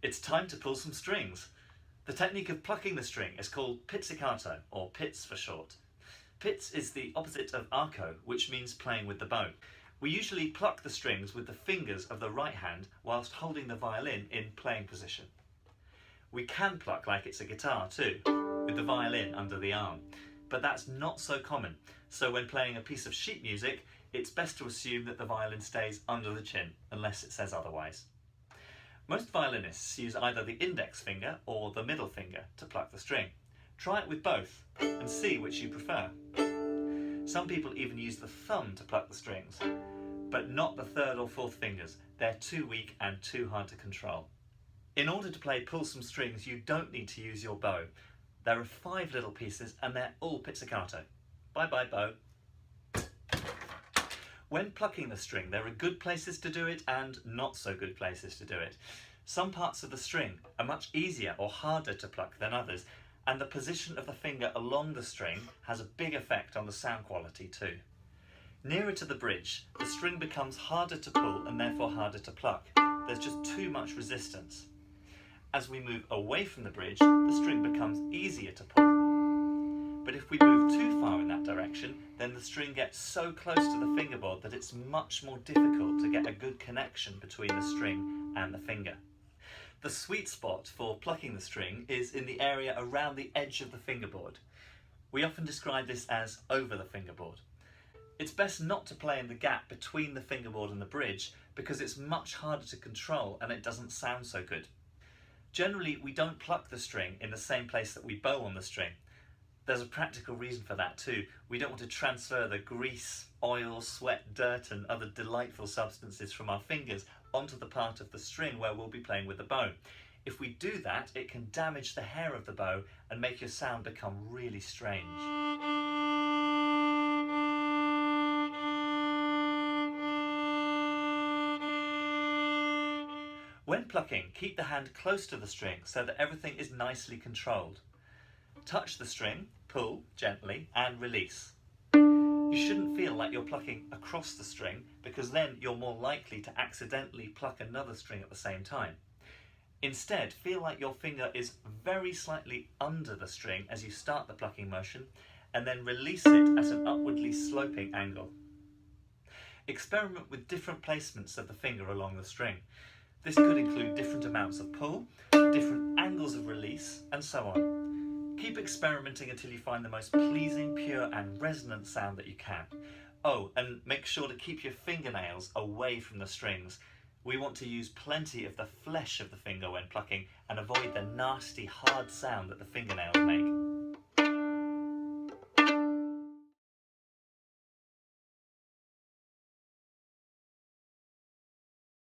It's time to pull some strings. The technique of plucking the string is called pizzicato, or pizz for short. Pizz is the opposite of arco, which means playing with the bow. We usually pluck the strings with the fingers of the right hand whilst holding the violin in playing position. We can pluck like it's a guitar too, with the violin under the arm, but that's not so common, so when playing a piece of sheet music, it's best to assume that the violin stays under the chin, unless it says otherwise. Most violinists use either the index finger or the middle finger to pluck the string. Try it with both and see which you prefer. Some people even use the thumb to pluck the strings, but not the third or fourth fingers. They're too weak and too hard to control. In order to play Pull Some Strings, you don't need to use your bow. There are 5 little pieces and they're all pizzicato. Bye bye bow. When plucking the string, there are good places to do it and not so good places to do it. Some parts of the string are much easier or harder to pluck than others, and the position of the finger along the string has a big effect on the sound quality too. Nearer to the bridge, the string becomes harder to pull and therefore harder to pluck. There's just too much resistance. As we move away from the bridge, the string becomes easier to pull. But if we move too far in that direction, then the string gets so close to the fingerboard that it's much more difficult to get a good connection between the string and the finger. The sweet spot for plucking the string is in the area around the edge of the fingerboard. We often describe this as over the fingerboard. It's best not to play in the gap between the fingerboard and the bridge because it's much harder to control and it doesn't sound so good. Generally, we don't pluck the string in the same place that we bow on the string. There's a practical reason for that too. We don't want to transfer the grease, oil, sweat, dirt and other delightful substances from our fingers onto the part of the string where we'll be playing with the bow. If we do that, it can damage the hair of the bow and make your sound become really strange. When plucking, keep the hand close to the string so that everything is nicely controlled. Touch the string, pull gently and release. You shouldn't feel like you're plucking across the string because then you're more likely to accidentally pluck another string at the same time. Instead, feel like your finger is very slightly under the string as you start the plucking motion and then release it at an upwardly sloping angle. Experiment with different placements of the finger along the string. This could include different amounts of pull, different angles of release, and so on. Keep experimenting until you find the most pleasing, pure and resonant sound that you can. Oh, and make sure to keep your fingernails away from the strings. We want to use plenty of the flesh of the finger when plucking and avoid the nasty, hard sound that the fingernails make.